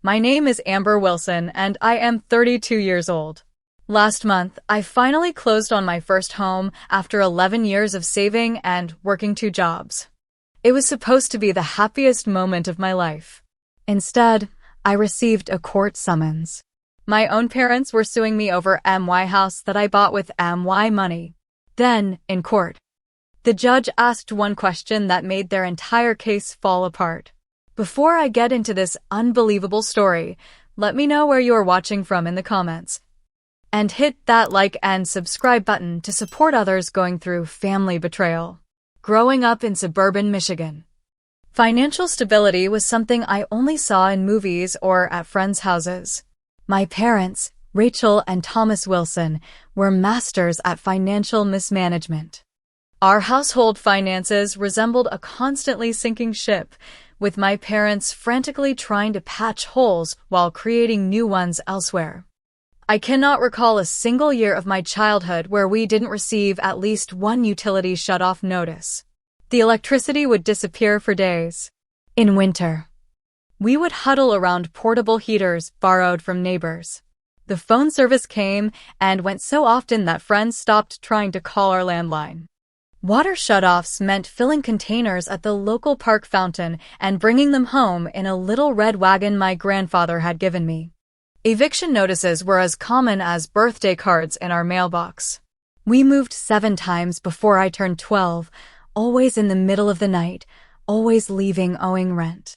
My name is Amber Wilson, and I am 32 years old. Last month, I finally closed on my first home after 11 years of saving and working two jobs. It was supposed to be the happiest moment of my life. Instead, I received a court summons. My own parents were suing me over my house that I bought with my money. Then, in court, the judge asked one question that made their entire case fall apart. Before I get into this unbelievable story, let me know where you are watching from in the comments. And hit that like and subscribe button to support others going through family betrayal. Growing up in suburban Michigan, financial stability was something I only saw in movies or at friends' houses. My parents, Rachel and Thomas Wilson, were masters at financial mismanagement. Our household finances resembled a constantly sinking ship, with my parents frantically trying to patch holes while creating new ones elsewhere. I cannot recall a single year of my childhood where we didn't receive at least one utility shut-off notice. The electricity would disappear for days. In winter, we would huddle around portable heaters borrowed from neighbors. The phone service came and went so often that friends stopped trying to call our landline. Water shutoffs meant filling containers at the local park fountain and bringing them home in a little red wagon my grandfather had given me. Eviction notices were as common as birthday cards in our mailbox. We moved 7 times before I turned 12, always in the middle of the night, always leaving owing rent.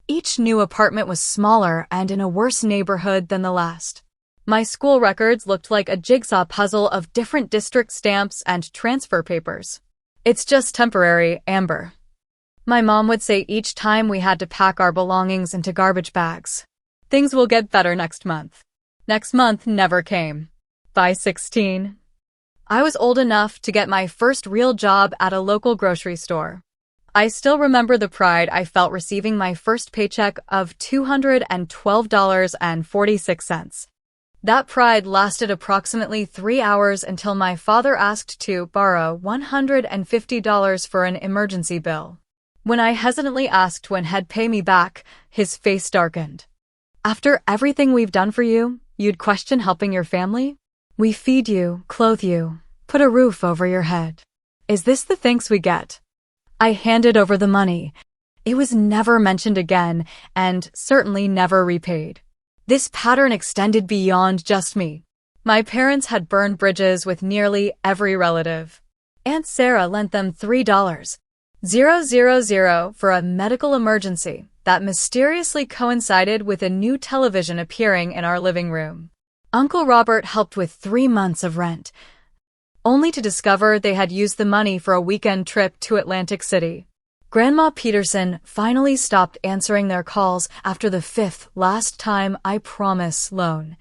Each new apartment was smaller and in a worse neighborhood than the last. My school records looked like a jigsaw puzzle of different district stamps and transfer papers. It's just temporary, Amber. My mom would say each time we had to pack our belongings into garbage bags. Things will get better next month. Next month never came. By 16, I was old enough to get my first real job at a local grocery store. I still remember the pride I felt receiving my first paycheck of $212.46. That pride lasted approximately 3 hours until my father asked to borrow $150 for an emergency bill. When I hesitantly asked when he'd pay me back, his face darkened. After everything we've done for you, you'd question helping your family? We feed you, clothe you, put a roof over your head. Is this the thanks we get? I handed over the money. It was never mentioned again, and certainly never repaid. This pattern extended beyond just me. My parents had burned bridges with nearly every relative. Aunt Sarah lent them $3,000 for a medical emergency that mysteriously coincided with a new television appearing in our living room. Uncle Robert helped with 3 months of rent, only to discover they had used the money for a weekend trip to Atlantic City. Grandma Peterson finally stopped answering their calls after the 5th last time I promise loan.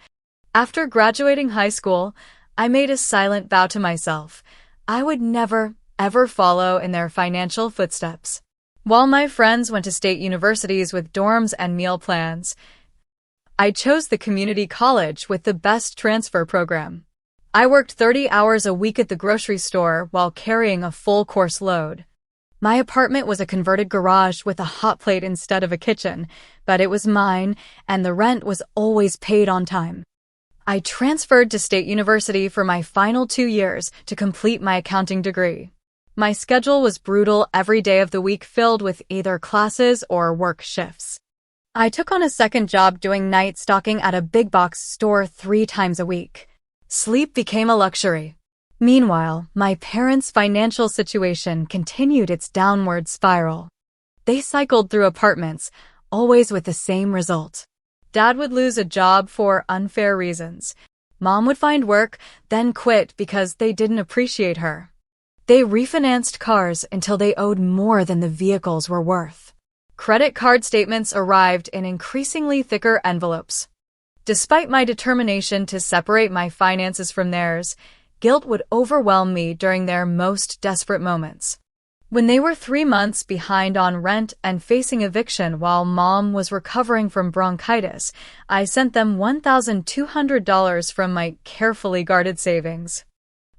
After graduating high school, I made a silent vow to myself. I would never, ever follow in their financial footsteps. While my friends went to state universities with dorms and meal plans, I chose the community college with the best transfer program. I worked 30 hours a week at the grocery store while carrying a full course load. My apartment was a converted garage with a hot plate instead of a kitchen, but it was mine, and the rent was always paid on time. I transferred to State University for my final 2 years to complete my accounting degree. My schedule was brutal every day of the week, filled with either classes or work shifts. I took on a second job doing night stocking at a big box store 3 times a week. Sleep became a luxury. Meanwhile, my parents' financial situation continued its downward spiral. They cycled through apartments, always with the same result. Dad would lose a job for unfair reasons. Mom would find work, then quit because they didn't appreciate her. They refinanced cars until they owed more than the vehicles were worth. Credit card statements arrived in increasingly thicker envelopes. Despite my determination to separate my finances from theirs, guilt would overwhelm me during their most desperate moments. When they were 3 months behind on rent and facing eviction while Mom was recovering from bronchitis, I sent them $1,200 from my carefully guarded savings.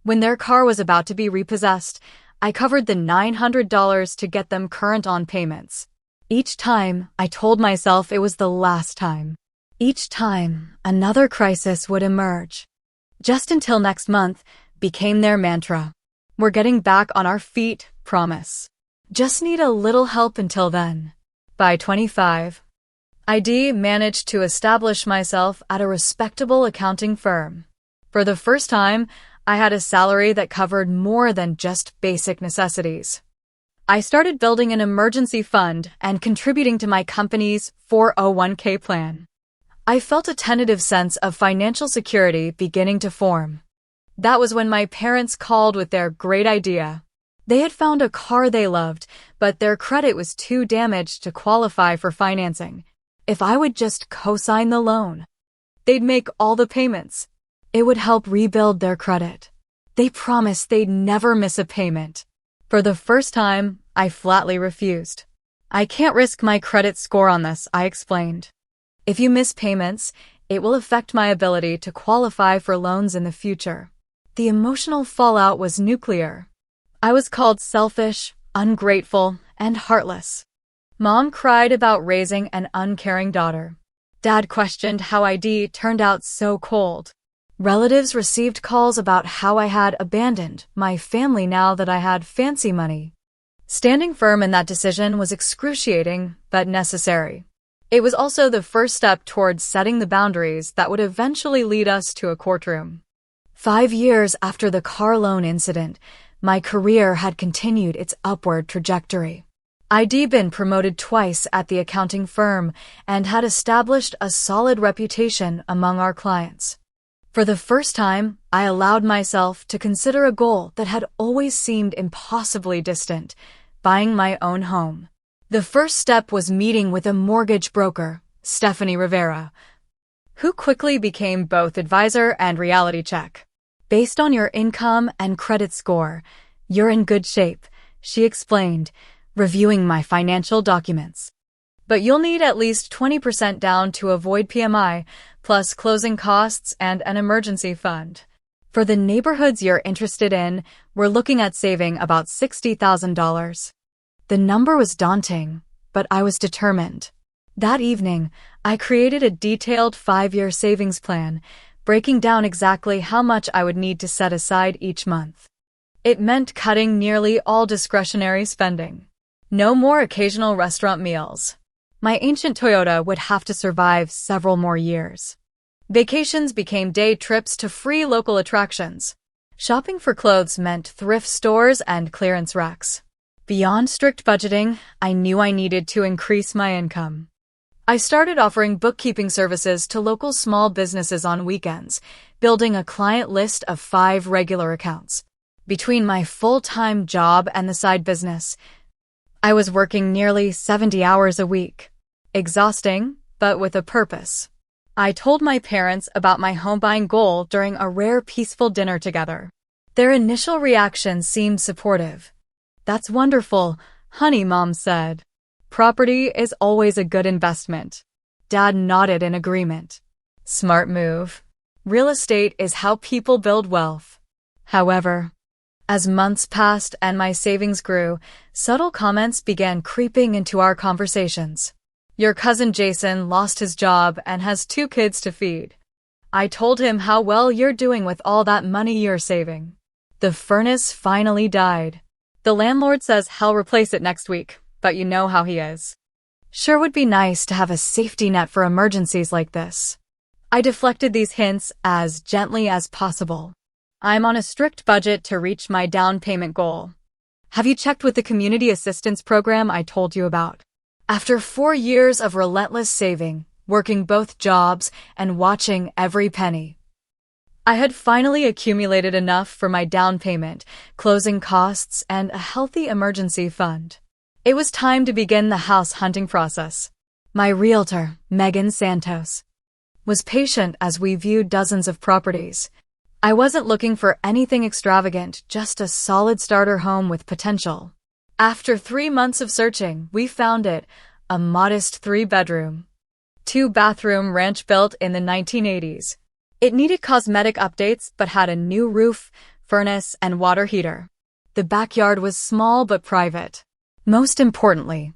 When their car was about to be repossessed, I covered the $900 to get them current on payments. Each time, I told myself it was the last time. Each time, another crisis would emerge. Just until next month became their mantra. We're getting back on our feet, promise. Just need a little help until then. By 25, I managed to establish myself at a respectable accounting firm. For the first time, I had a salary that covered more than just basic necessities. I started building an emergency fund and contributing to my company's 401k plan. I felt a tentative sense of financial security beginning to form. That was when my parents called with their great idea. They had found a car they loved, but their credit was too damaged to qualify for financing. If I would just co-sign the loan, they'd make all the payments. It would help rebuild their credit. They promised they'd never miss a payment. For the first time, I flatly refused. I can't risk my credit score on this, I explained. If you miss payments, it will affect my ability to qualify for loans in the future. The emotional fallout was nuclear. I was called selfish, ungrateful, and heartless. Mom cried about raising an uncaring daughter. Dad questioned how ID turned out so cold. Relatives received calls about how I had abandoned my family now that I had fancy money. Standing firm in that decision was excruciating, but necessary. It was also the first step towards setting the boundaries that would eventually lead us to a courtroom. 5 years after the car loan incident, my career had continued its upward trajectory. I'd been promoted twice at the accounting firm and had established a solid reputation among our clients. For the first time, I allowed myself to consider a goal that had always seemed impossibly distant, buying my own home. The first step was meeting with a mortgage broker, Stephanie Rivera, who quickly became both advisor and reality check. Based on your income and credit score, you're in good shape, she explained, reviewing my financial documents. But you'll need at least 20% down to avoid PMI, plus closing costs and an emergency fund. For the neighborhoods you're interested in, we're looking at saving about $60,000. The number was daunting, but I was determined. That evening, I created a detailed 5-year savings plan, breaking down exactly how much I would need to set aside each month. It meant cutting nearly all discretionary spending. No more occasional restaurant meals. My ancient Toyota would have to survive several more years. Vacations became day trips to free local attractions. Shopping for clothes meant thrift stores and clearance racks. Beyond strict budgeting, I knew I needed to increase my income. I started offering bookkeeping services to local small businesses on weekends, building a client list of 5 regular accounts. Between my full-time job and the side business, I was working nearly 70 hours a week. Exhausting, but with a purpose. I told my parents about my home buying goal during a rare peaceful dinner together. Their initial reaction seemed supportive. "That's wonderful, honey," Mom said. "Property is always a good investment." Dad nodded in agreement. Smart move. Real estate is how people build wealth. However, as months passed and my savings grew, subtle comments began creeping into our conversations. "Your cousin Jason lost his job and has 2 kids to feed. I told him how well you're doing with all that money you're saving." The furnace finally died. "The landlord says he'll replace it next week, but you know how he is. Sure would be nice to have a safety net for emergencies like this." I deflected these hints as gently as possible. "I'm on a strict budget to reach my down payment goal. Have you checked with the community assistance program I told you about?" After 4 years of relentless saving, working both jobs, and watching every penny, I had finally accumulated enough for my down payment, closing costs, and a healthy emergency fund. It was time to begin the house hunting process. My realtor, Megan Santos, was patient as we viewed dozens of properties. I wasn't looking for anything extravagant, just a solid starter home with potential. After 3 months of searching, we found it, a modest 3-bedroom, 2-bathroom ranch built in the 1980s. It needed cosmetic updates but had a new roof, furnace, and water heater. The backyard was small but private. Most importantly,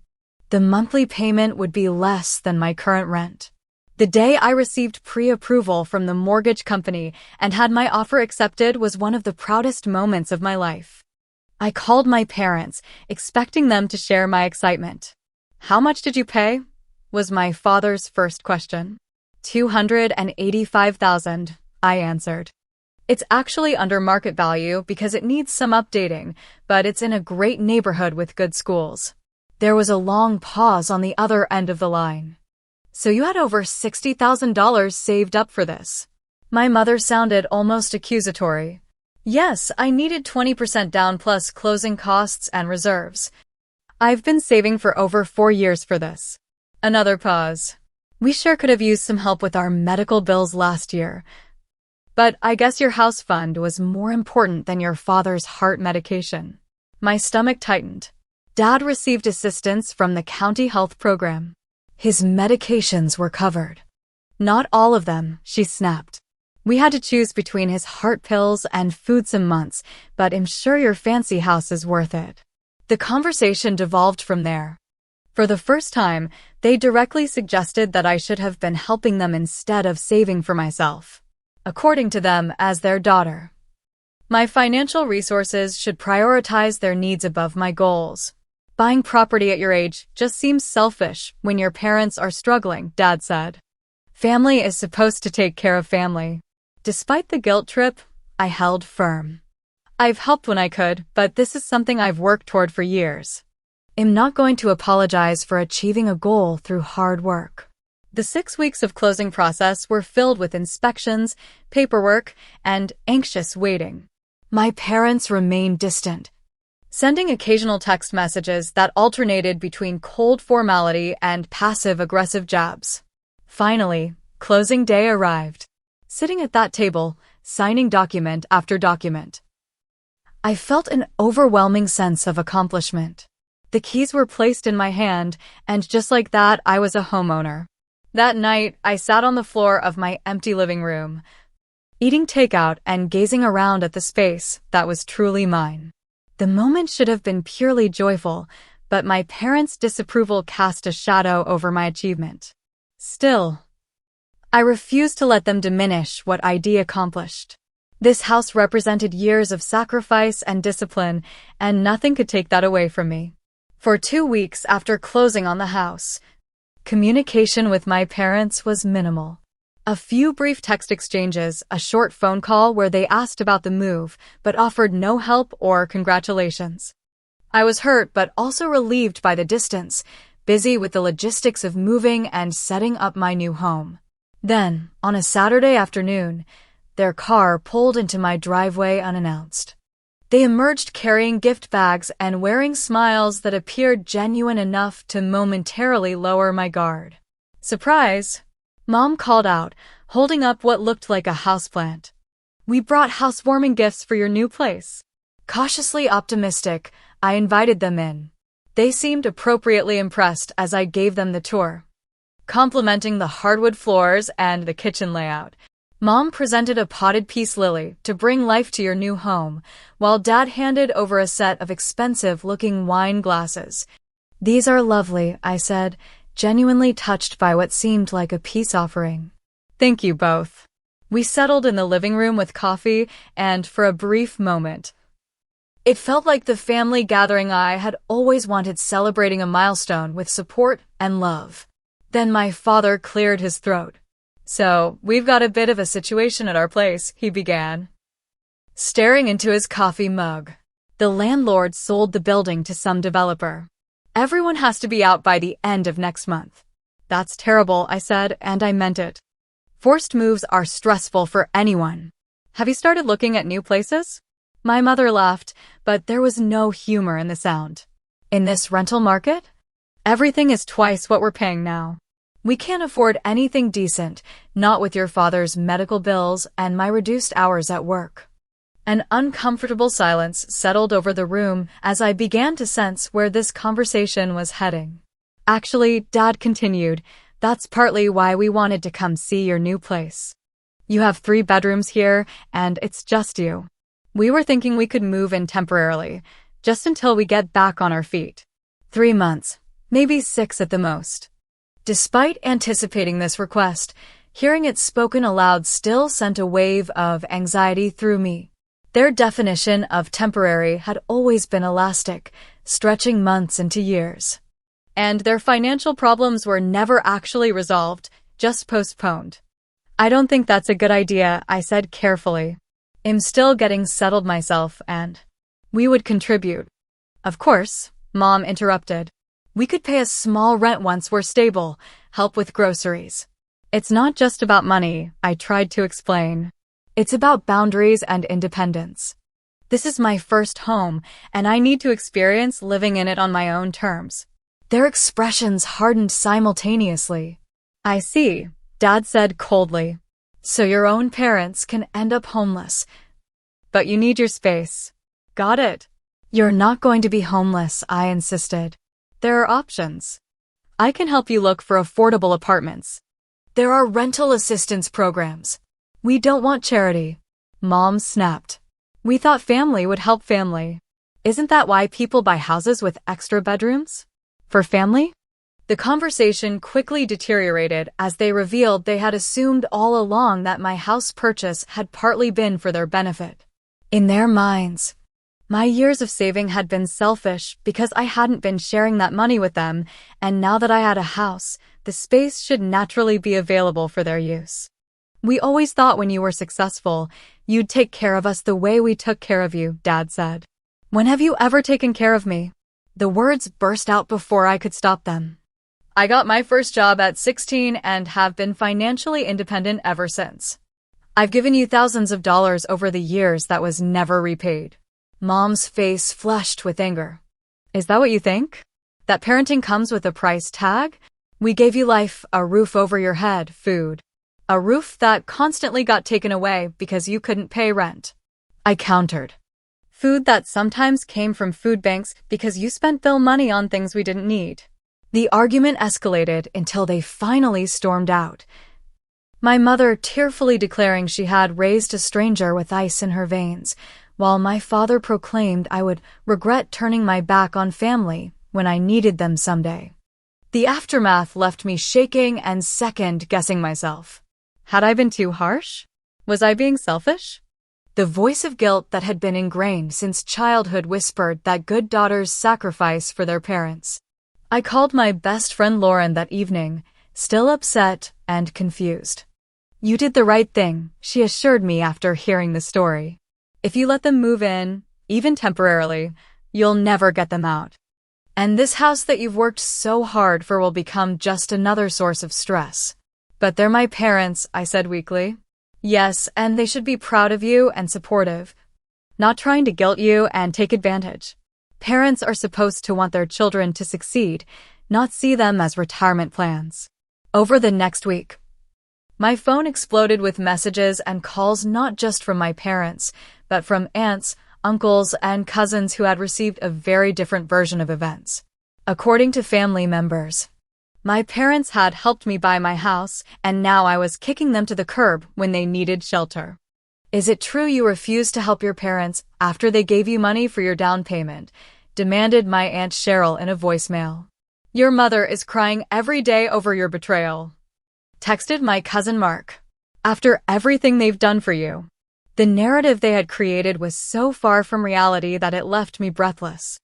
the monthly payment would be less than my current rent. The day I received pre-approval from the mortgage company and had my offer accepted was one of the proudest moments of my life. I called my parents, expecting them to share my excitement. "How much did you pay?" was my father's first question. "$285,000, I answered. "It's actually under market value because it needs some updating, but it's in a great neighborhood with good schools." There was a long pause on the other end of the line. "So you had over $60,000 saved up for this?" My mother sounded almost accusatory. "Yes, I needed 20% down plus closing costs and reserves. I've been saving for over 4 years for this." Another pause. "We sure could have used some help with our medical bills last year. But I guess your house fund was more important than your father's heart medication." My stomach tightened. Dad received assistance from the county health program. His medications were covered. "Not all of them," she snapped. "We had to choose between his heart pills and food some months, but I'm sure your fancy house is worth it." The conversation devolved from there. For the first time, they directly suggested that I should have been helping them instead of saving for myself. According to them, as their daughter, my financial resources should prioritize their needs above my goals. "Buying property at your age just seems selfish when your parents are struggling," Dad said. "Family is supposed to take care of family." Despite the guilt trip, I held firm. "I've helped when I could, but this is something I've worked toward for years. I'm not going to apologize for achieving a goal through hard work." The 6 weeks of closing process were filled with inspections, paperwork, and anxious waiting. My parents remained distant, sending occasional text messages that alternated between cold formality and passive-aggressive jabs. Finally, closing day arrived. Sitting at that table, signing document after document, I felt an overwhelming sense of accomplishment. The keys were placed in my hand, and just like that, I was a homeowner. That night, I sat on the floor of my empty living room, eating takeout and gazing around at the space that was truly mine. The moment should have been purely joyful, but my parents' disapproval cast a shadow over my achievement. Still, I refused to let them diminish what I'd accomplished. This house represented years of sacrifice and discipline, and nothing could take that away from me. For 2 weeks after closing on the house, communication with my parents was minimal. A few brief text exchanges, a short phone call where they asked about the move but offered no help or congratulations. I was hurt but also relieved by the distance, busy with the logistics of moving and setting up my new home. Then, on a Saturday afternoon, their car pulled into my driveway unannounced. They emerged carrying gift bags and wearing smiles that appeared genuine enough to momentarily lower my guard. "Surprise!" Mom called out, holding up what looked like a houseplant. "We brought housewarming gifts for your new place." Cautiously optimistic, I invited them in. They seemed appropriately impressed as I gave them the tour, complimenting the hardwood floors and the kitchen layout. Mom presented a potted peace lily to bring life to your new home, while Dad handed over a set of expensive-looking wine glasses. "These are lovely," I said, genuinely touched by what seemed like a peace offering. "Thank you both." We settled in the living room with coffee, and for a brief moment, it felt like the family gathering I had always wanted, celebrating a milestone with support and love. Then my father cleared his throat. "So, we've got a bit of a situation at our place," he began, staring into his coffee mug. "The landlord sold the building to some developer. Everyone has to be out by the end of next month." "That's terrible," I said, and I meant it. Forced moves are stressful for anyone. "Have you started looking at new places?" My mother laughed, but there was no humor in the sound. "In this rental market? Everything is twice what we're paying now. We can't afford anything decent, not with your father's medical bills and my reduced hours at work." An uncomfortable silence settled over the room as I began to sense where this conversation was heading. "Actually," Dad continued, "that's partly why we wanted to come see your new place. You have 3 bedrooms here, and it's just you. We were thinking we could move in temporarily, just until we get back on our feet. 3 months, maybe 6 at the most. Despite anticipating this request, hearing it spoken aloud still sent a wave of anxiety through me. Their definition of temporary had always been elastic, stretching months into years. And their financial problems were never actually resolved, just postponed. I don't think that's a good idea, I said carefully. I'm still getting settled myself and we would contribute. Of course, Mom interrupted. We could pay a small rent once we're stable, help with groceries. It's not just about money, I tried to explain. It's about boundaries and independence. This is my first home, and I need to experience living in it on my own terms. Their expressions hardened simultaneously. I see, Dad said coldly. So your own parents can end up homeless. But you need your space. Got it. You're not going to be homeless, I insisted. There are options. I can help you look for affordable apartments. There are rental assistance programs. We don't want charity. Mom snapped. We thought family would help family. Isn't that why people buy houses with extra bedrooms? For family? The conversation quickly deteriorated as they revealed they had assumed all along that my house purchase had partly been for their benefit. In their minds, my years of saving had been selfish because I hadn't been sharing that money with them, and now that I had a house, the space should naturally be available for their use. We always thought when you were successful, you'd take care of us the way we took care of you, Dad said. When have you ever taken care of me? The words burst out before I could stop them. I got my first job at 16 and have been financially independent ever since. I've given you thousands of dollars over the years that was never repaid. Mom's face flushed with anger. Is that what you think? That parenting comes with a price tag? We gave you life, a roof over your head, food. A roof that constantly got taken away because you couldn't pay rent. I countered. Food that sometimes came from food banks because you spent bill money on things we didn't need. The argument escalated until they finally stormed out. My mother tearfully declaring she had raised a stranger with ice in her veins, while my father proclaimed I would regret turning my back on family when I needed them someday. The aftermath left me shaking and second-guessing myself. Had I been too harsh? Was I being selfish? The voice of guilt that had been ingrained since childhood whispered that good daughters sacrifice for their parents. I called my best friend Lauren that evening, still upset and confused. You did the right thing, she assured me after hearing the story. If you let them move in, even temporarily, you'll never get them out. And this house that you've worked so hard for will become just another source of stress. But they're my parents, I said weakly. Yes, and they should be proud of you and supportive. Not trying to guilt you and take advantage. Parents are supposed to want their children to succeed, not see them as retirement plans. Over the next week, my phone exploded with messages and calls not just from my parents, but from aunts, uncles, and cousins who had received a very different version of events. According to family members, my parents had helped me buy my house, and now I was kicking them to the curb when they needed shelter. Is it true you refused to help your parents after they gave you money for your down payment? Demanded my Aunt Cheryl in a voicemail. Your mother is crying every day over your betrayal. Texted my cousin Mark. After everything they've done for you. The narrative they had created was so far from reality that it left me breathless.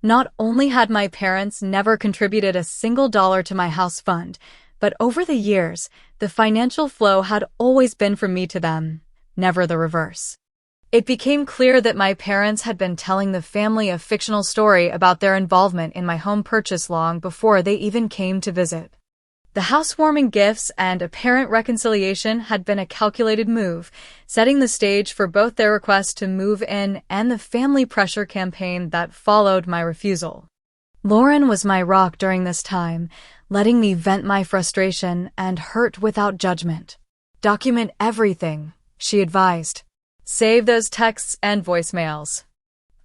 Not only had my parents never contributed a single dollar to my house fund, but over the years, the financial flow had always been from me to them, never the reverse. It became clear that my parents had been telling the family a fictional story about their involvement in my home purchase long before they even came to visit. The housewarming gifts and apparent reconciliation had been a calculated move, setting the stage for both their request to move in and the family pressure campaign that followed my refusal. Lauren was my rock during this time, letting me vent my frustration and hurt without judgment. Document everything, she advised. Save those texts and voicemails.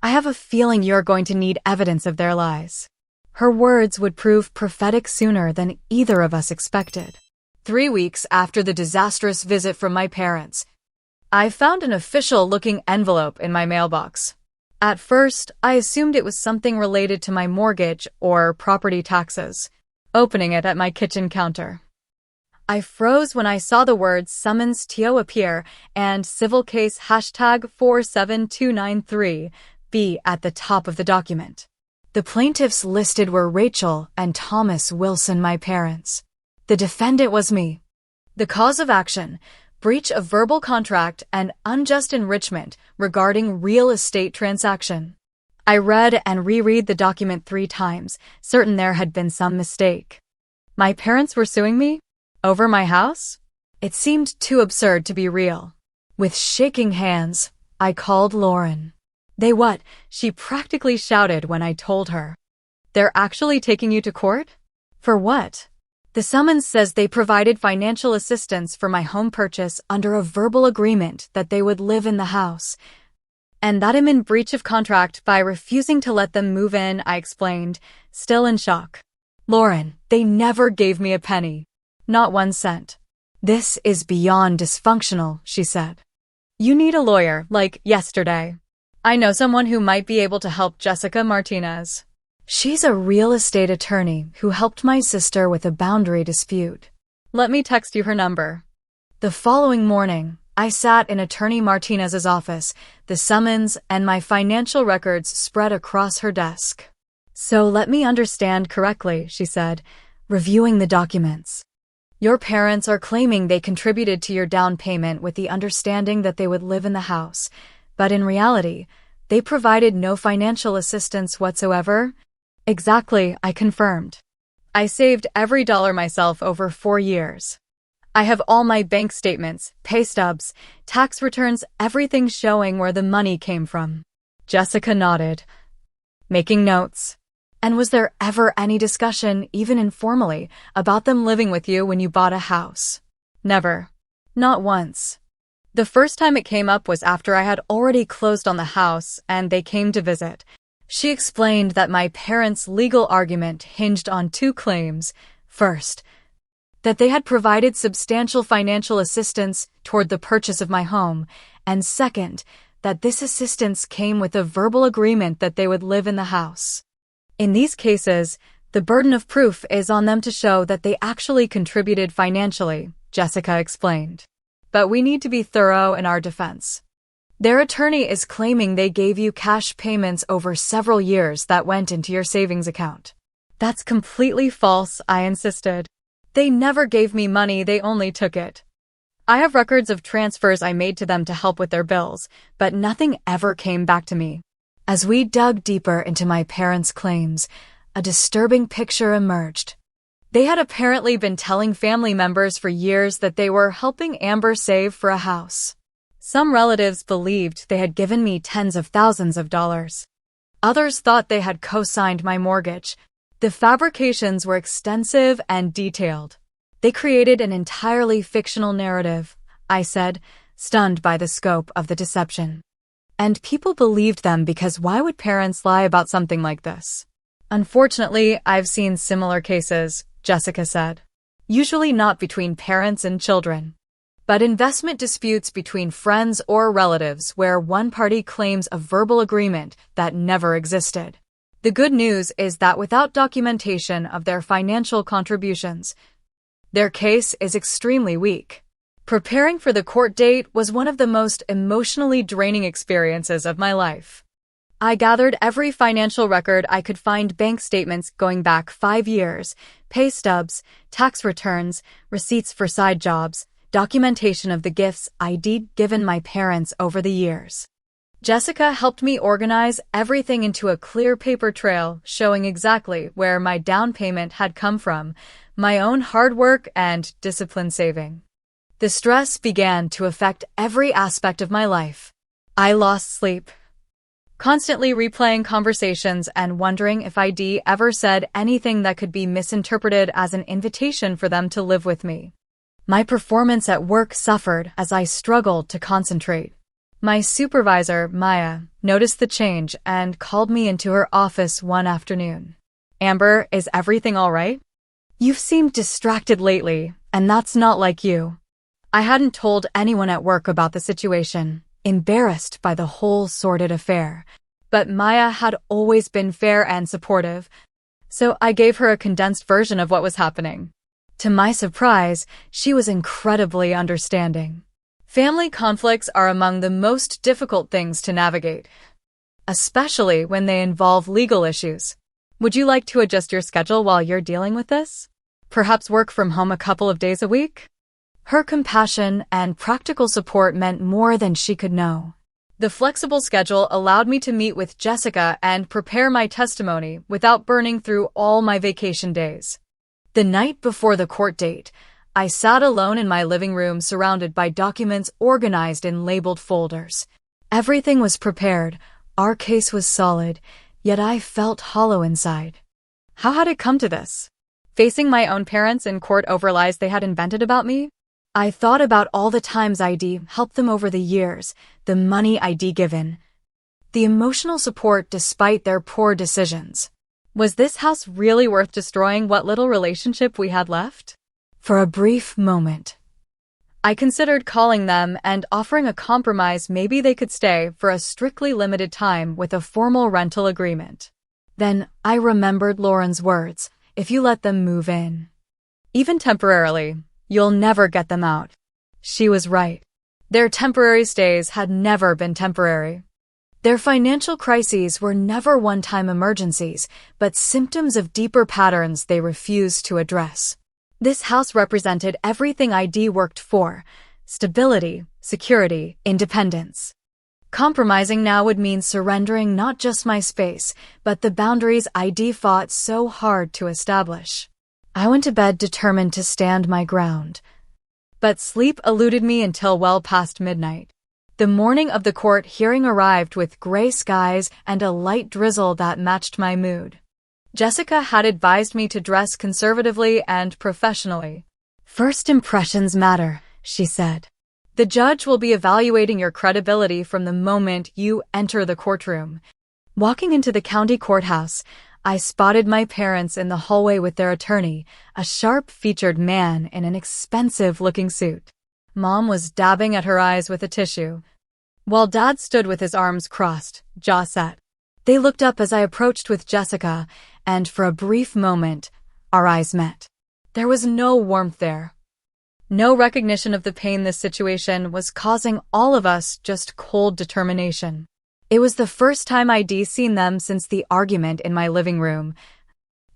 I have a feeling you're going to need evidence of their lies. Her words would prove prophetic sooner than either of us expected. 3 weeks after the disastrous visit from my parents, I found an official-looking envelope in my mailbox. At first, I assumed it was something related to my mortgage or property taxes. opening it at my kitchen counter. I froze when I saw the words summons TO appear and civil case #47293B at the top of the document. The plaintiffs listed were Rachel and Thomas Wilson, my parents. The defendant was me. The cause of action: breach of verbal contract and unjust enrichment regarding real estate transaction. I read and reread the document 3 times, certain there had been some mistake. My parents were suing me? Over my house? It seemed too absurd to be real. With shaking hands, I called Lauren. "They what?" she practically shouted when I told her. "They're actually taking you to court? For what?" "The summons says they provided financial assistance for my home purchase under a verbal agreement that they would live in the house, and that I'm in breach of contract by refusing to let them move in," I explained, still in shock. "Lauren, they never gave me a penny. Not 1 cent. This is beyond dysfunctional," she said. "You need a lawyer, like yesterday. I know someone who might be able to help, Jessica Martinez. She's a real estate attorney who helped my sister with a boundary dispute. Let me text you her number." The following morning, I sat in Attorney Martinez's office, the summons and my financial records spread across her desk. "So let me understand correctly," she said, reviewing the documents. "Your parents are claiming they contributed to your down payment with the understanding that they would live in the house, but in reality, they provided no financial assistance whatsoever?" "Exactly," I confirmed. "I saved every dollar myself over 4 years. I have all my bank statements, pay stubs, tax returns, everything showing where the money came from." Jessica nodded, making notes. "And was there ever any discussion, even informally, about them living with you when you bought a house?" "Never. Not once. The first time it came up was after I had already closed on the house and they came to visit." She explained that my parents' legal argument hinged on 2 claims. First, that they had provided substantial financial assistance toward the purchase of my home, and second, that this assistance came with a verbal agreement that they would live in the house. In these cases, the burden of proof is on them to show that they actually contributed financially, Jessica explained. "But we need to be thorough in our defense. Their attorney is claiming they gave you cash payments over several years that went into your savings account." "That's completely false," I insisted. "They never gave me money, they only took it. I have records of transfers I made to them to help with their bills, but nothing ever came back to me." As we dug deeper into my parents' claims, a disturbing picture emerged. They had apparently been telling family members for years that they were helping Amber save for a house. Some relatives believed they had given me tens of thousands of dollars. Others thought they had co-signed my mortgage. The fabrications were extensive and detailed. "They created an entirely fictional narrative," I said, stunned by the scope of the deception. "And people believed them because why would parents lie about something like this?" "Unfortunately, I've seen similar cases," Jessica said. "Usually not between parents and children, but investment disputes between friends or relatives where one party claims a verbal agreement that never existed. The good news is that without documentation of their financial contributions, their case is extremely weak." Preparing for the court date was one of the most emotionally draining experiences of my life. I gathered every financial record I could find: bank statements going back 5 years, pay stubs, tax returns, receipts for side jobs, documentation of the gifts I'd given my parents over the years. Jessica helped me organize everything into a clear paper trail showing exactly where my down payment had come from, my own hard work and disciplined saving. The stress began to affect every aspect of my life. I lost sleep, constantly replaying conversations and wondering if I'd ever said anything that could be misinterpreted as an invitation for them to live with me. My performance at work suffered as I struggled to concentrate. My supervisor, Maya, noticed the change and called me into her office one afternoon. "Amber, is everything all right? You've seemed distracted lately, and that's not like you." I hadn't told anyone at work about the situation, embarrassed by the whole sordid affair. But Maya had always been fair and supportive, so I gave her a condensed version of what was happening. To my surprise, she was incredibly understanding. Family conflicts are among the most difficult things to navigate, especially when they involve legal issues. Would you like to adjust your schedule while you're dealing with this? Perhaps work from home a couple of days a week? Her compassion and practical support meant more than she could know. The flexible schedule allowed me to meet with Jessica and prepare my testimony without burning through all my vacation days. The night before the court date, I sat alone in my living room surrounded by documents organized in labeled folders. Everything was prepared, our case was solid, yet I felt hollow inside. How had it come to this? Facing my own parents in court over lies they had invented about me? I thought about all the times I'd helped them over the years, the money I'd given, the emotional support despite their poor decisions. Was this house really worth destroying what little relationship we had left? For a brief moment, I considered calling them and offering a compromise. Maybe they could stay for a strictly limited time with a formal rental agreement. Then I remembered Lauren's words, if you let them move in, even temporarily, you'll never get them out. She was right. Their temporary stays had never been temporary. Their financial crises were never one-time emergencies, but symptoms of deeper patterns they refused to address. This house represented everything I'd worked for: stability, security, independence. Compromising now would mean surrendering not just my space, but the boundaries I'd fought so hard to establish. I went to bed determined to stand my ground. But sleep eluded me until well past midnight. The morning of the court hearing arrived with gray skies and a light drizzle that matched my mood. Jessica had advised me to dress conservatively and professionally. First impressions matter, she said. The judge will be evaluating your credibility from the moment you enter the courtroom. Walking into the county courthouse, I spotted my parents in the hallway with their attorney, a sharp-featured man in an expensive-looking suit. Mom was dabbing at her eyes with a tissue, while Dad stood with his arms crossed, jaw set. They looked up as I approached with Jessica, and for a brief moment, our eyes met. There was no warmth there. No recognition of the pain this situation was causing all of us, just cold determination. It was the first time I'd seen them since the argument in my living room,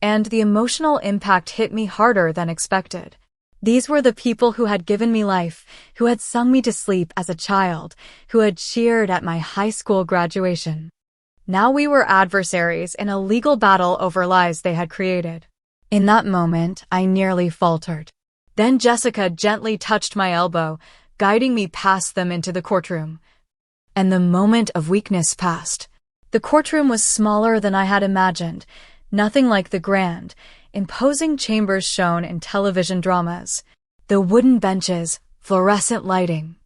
and the emotional impact hit me harder than expected. These were the people who had given me life, who had sung me to sleep as a child, who had cheered at my high school graduation. Now we were adversaries in a legal battle over lies they had created. In that moment, I nearly faltered. Then Jessica gently touched my elbow, guiding me past them into the courtroom. And the moment of weakness passed. The courtroom was smaller than I had imagined, nothing like the grand, imposing chambers shown in television dramas. The wooden benches, fluorescent lighting,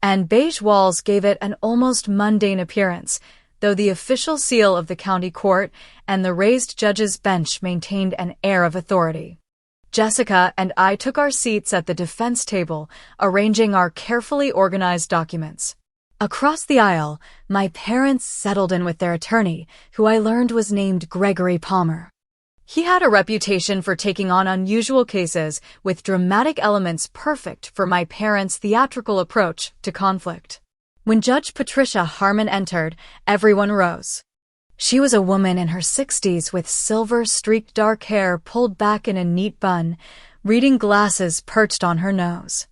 and beige walls gave it an almost mundane appearance, though the official seal of the county court and the raised judge's bench maintained an air of authority. Jessica and I took our seats at the defense table, arranging our carefully organized documents. Across the aisle, my parents settled in with their attorney, who I learned was named Gregory Palmer. He had a reputation for taking on unusual cases with dramatic elements perfect for my parents' theatrical approach to conflict. When Judge Patricia Harmon entered, everyone rose. She was a woman in her 60s with silver-streaked dark hair pulled back in a neat bun, reading glasses perched on her nose.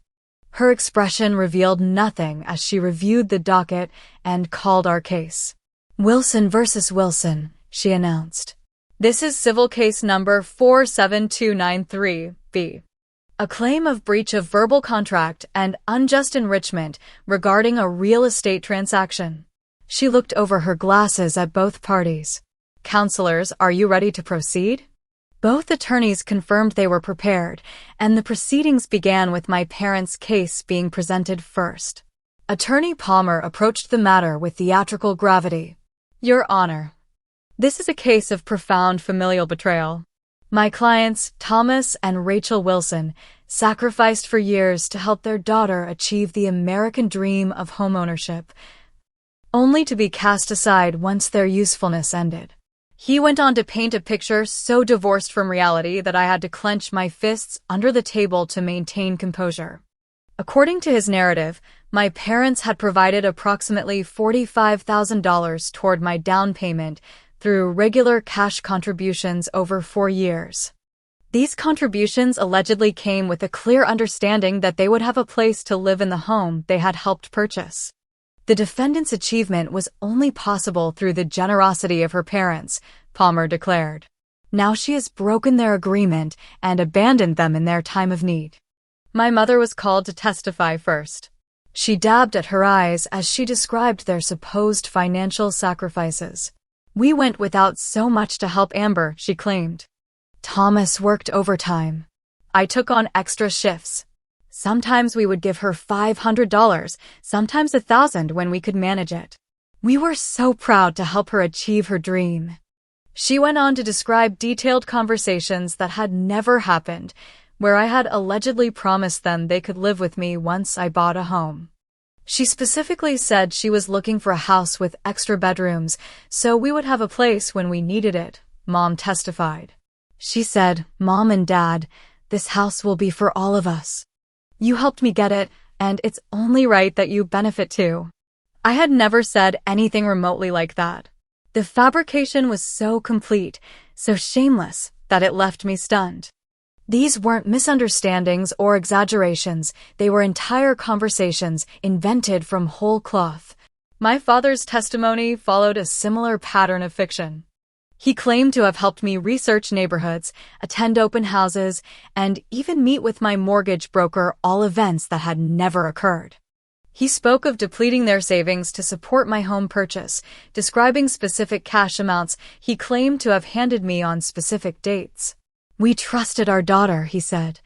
Her expression revealed nothing as she reviewed the docket and called our case. Wilson versus Wilson, she announced. This is civil case number 47293B. A claim of breach of verbal contract and unjust enrichment regarding a real estate transaction. She looked over her glasses at both parties. Counselors, are you ready to proceed? Both attorneys confirmed they were prepared, and the proceedings began with my parents' case being presented first. Attorney Palmer approached the matter with theatrical gravity. Your Honor, this is a case of profound familial betrayal. My clients, Thomas and Rachel Wilson, sacrificed for years to help their daughter achieve the American dream of homeownership, only to be cast aside once their usefulness ended. He went on to paint a picture so divorced from reality that I had to clench my fists under the table to maintain composure. According to his narrative, my parents had provided approximately $45,000 toward my down payment through regular cash contributions over 4 years. These contributions allegedly came with a clear understanding that they would have a place to live in the home they had helped purchase. The defendant's achievement was only possible through the generosity of her parents, Palmer declared. Now she has broken their agreement and abandoned them in their time of need. My mother was called to testify first. She dabbed at her eyes as she described their supposed financial sacrifices. We went without so much to help Amber, she claimed. Thomas worked overtime. I took on extra shifts. Sometimes we would give her $500, sometimes $1,000 when we could manage it. We were so proud to help her achieve her dream. She went on to describe detailed conversations that had never happened, where I had allegedly promised them they could live with me once I bought a home. She specifically said she was looking for a house with extra bedrooms, so we would have a place when we needed it, Mom testified. She said, Mom and Dad, this house will be for all of us. You helped me get it, and it's only right that you benefit too. I had never said anything remotely like that. The fabrication was so complete, so shameless, that it left me stunned. These weren't misunderstandings or exaggerations, they were entire conversations invented from whole cloth. My father's testimony followed a similar pattern of fiction. He claimed to have helped me research neighborhoods, attend open houses, and even meet with my mortgage broker, all events that had never occurred. He spoke of depleting their savings to support my home purchase, describing specific cash amounts he claimed to have handed me on specific dates. We trusted our daughter, he said,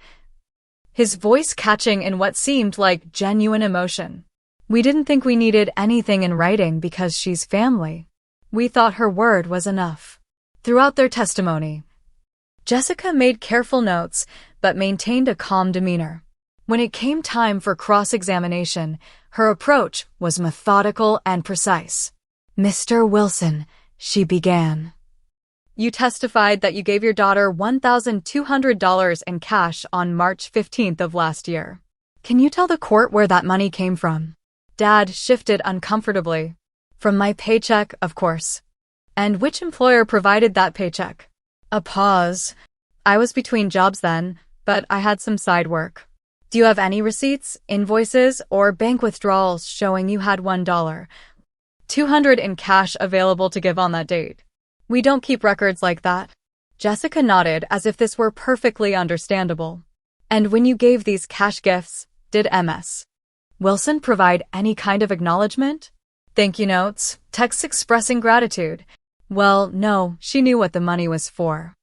his voice catching in what seemed like genuine emotion. We didn't think we needed anything in writing because she's family. We thought her word was enough. Throughout their testimony, Jessica made careful notes but maintained a calm demeanor. When it came time for cross-examination, her approach was methodical and precise. Mr. Wilson, she began. You testified that you gave your daughter $1,200 in cash on March 15th of last year. Can you tell the court where that money came from? Dad shifted uncomfortably. From my paycheck, of course. And which employer provided that paycheck? A pause. I was between jobs then, but I had some side work. Do you have any receipts, invoices, or bank withdrawals showing you had $1, $200 in cash available to give on that date? We don't keep records like that. Jessica nodded as if this were perfectly understandable. And when you gave these cash gifts, did Ms. Wilson provide any kind of acknowledgement? Thank you notes, texts expressing gratitude. Well, no, she knew what the money was for.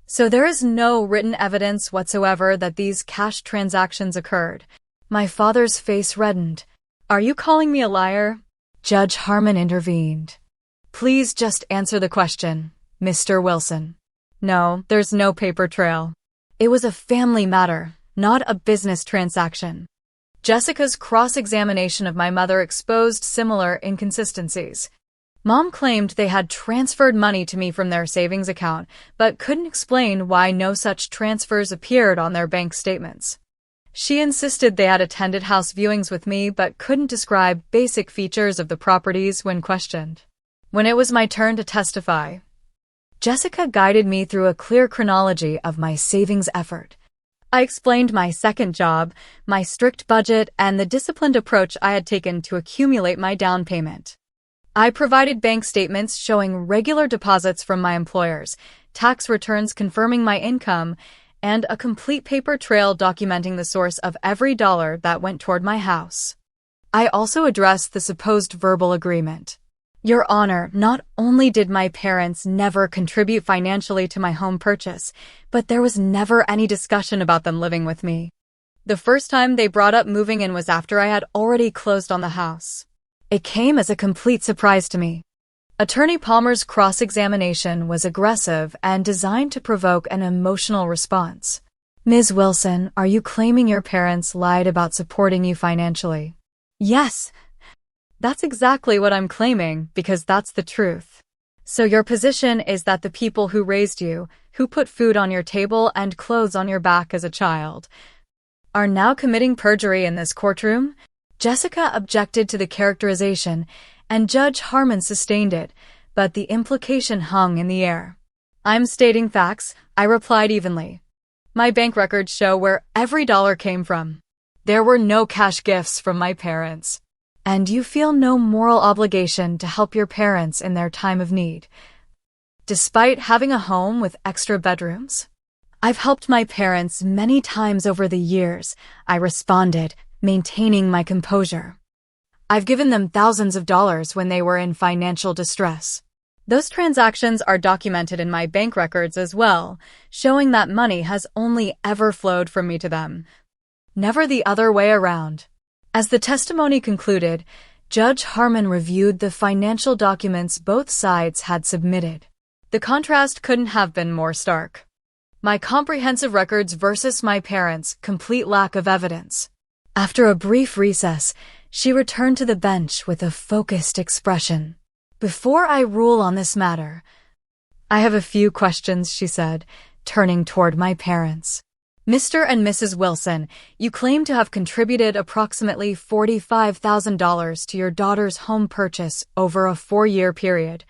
So there is no written evidence whatsoever that these cash transactions occurred. My father's face reddened. Are you calling me a liar? Judge Harmon intervened. Please just answer the question, Mr. Wilson. No, there's no paper trail. It was a family matter, not a business transaction. Jessica's cross-examination of my mother exposed similar inconsistencies. Mom claimed they had transferred money to me from their savings account, but couldn't explain why no such transfers appeared on their bank statements. She insisted they had attended house viewings with me but couldn't describe basic features of the properties when questioned. When it was my turn to testify, Jessica guided me through a clear chronology of my savings effort. I explained my second job, my strict budget, and the disciplined approach I had taken to accumulate my down payment. I provided bank statements showing regular deposits from my employers, tax returns confirming my income, and a complete paper trail documenting the source of every dollar that went toward my house. I also addressed the supposed verbal agreement. Your Honor, not only did my parents never contribute financially to my home purchase, but there was never any discussion about them living with me. The first time they brought up moving in was after I had already closed on the house. It came as a complete surprise to me. Attorney Palmer's cross-examination was aggressive and designed to provoke an emotional response. Ms. Wilson, are you claiming your parents lied about supporting you financially? Yes. That's exactly what I'm claiming, because that's the truth. So your position is that the people who raised you, who put food on your table and clothes on your back as a child, are now committing perjury in this courtroom? Jessica objected to the characterization, and Judge Harmon sustained it, but the implication hung in the air. I'm stating facts, I replied evenly. My bank records show where every dollar came from. There were no cash gifts from my parents. And you feel no moral obligation to help your parents in their time of need, despite having a home with extra bedrooms? I've helped my parents many times over the years, I responded, maintaining my composure. I've given them thousands of dollars when they were in financial distress. Those transactions are documented in my bank records as well, showing that money has only ever flowed from me to them, never the other way around. As the testimony concluded, Judge Harmon reviewed the financial documents both sides had submitted. The contrast couldn't have been more stark. My comprehensive records versus my parents' complete lack of evidence. After a brief recess, she returned to the bench with a focused expression. Before I rule on this matter, I have a few questions, she said, turning toward my parents. Mr. and Mrs. Wilson, you claim to have contributed approximately $45,000 to your daughter's home purchase over a 4-year period,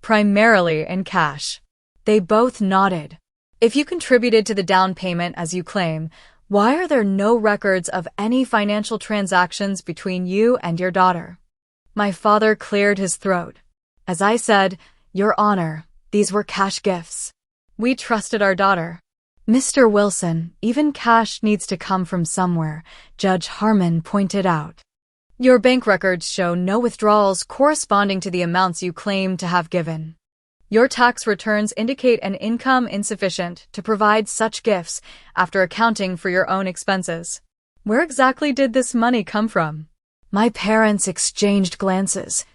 primarily in cash. They both nodded. If you contributed to the down payment as you claim, why are there no records of any financial transactions between you and your daughter? My father cleared his throat. As I said, Your Honor, these were cash gifts. We trusted our daughter. Mr. Wilson, even cash needs to come from somewhere, Judge Harmon pointed out. Your bank records show no withdrawals corresponding to the amounts you claim to have given. Your tax returns indicate an income insufficient to provide such gifts after accounting for your own expenses. Where exactly did this money come from? My parents exchanged glances,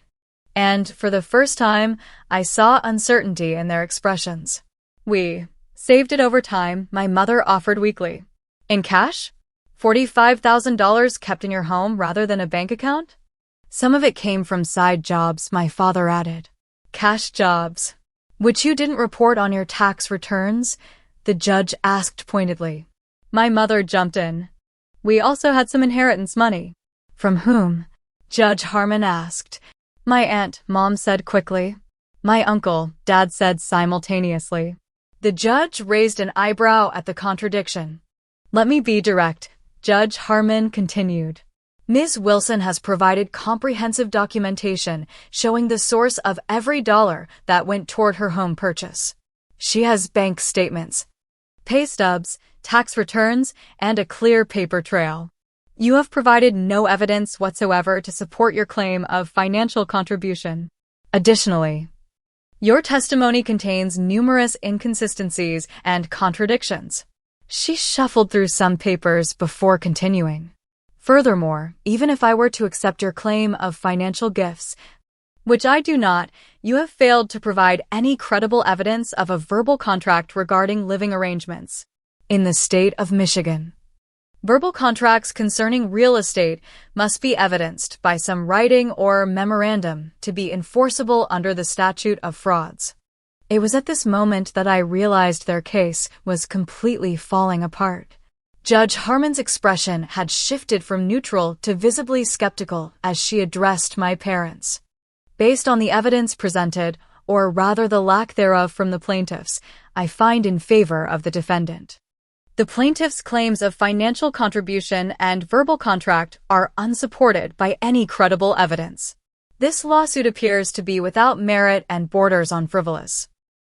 and for the first time, I saw uncertainty in their expressions. We saved it over time, my mother offered weakly. In cash? $45,000 kept in your home rather than a bank account? Some of it came from side jobs, my father added. Cash jobs, which you didn't report on your tax returns? The judge asked pointedly. My mother jumped in. We also had some inheritance money. From whom? Judge Harmon asked. My aunt, Mom said quickly. My uncle, Dad said simultaneously. The judge raised an eyebrow at the contradiction. Let me be direct, Judge Harmon continued. Ms. Wilson has provided comprehensive documentation showing the source of every dollar that went toward her home purchase. She has bank statements, pay stubs, tax returns, and a clear paper trail. You have provided no evidence whatsoever to support your claim of financial contribution. Additionally, your testimony contains numerous inconsistencies and contradictions. She shuffled through some papers before continuing. Furthermore, even if I were to accept your claim of financial gifts, which I do not, you have failed to provide any credible evidence of a verbal contract regarding living arrangements. In the state of Michigan, verbal contracts concerning real estate must be evidenced by some writing or memorandum to be enforceable under the statute of frauds. It was at this moment that I realized their case was completely falling apart. Judge Harmon's expression had shifted from neutral to visibly skeptical as she addressed my parents. Based on the evidence presented, or rather the lack thereof from the plaintiffs, I find in favor of the defendant. The plaintiff's claims of financial contribution and verbal contract are unsupported by any credible evidence. This lawsuit appears to be without merit and borders on frivolous.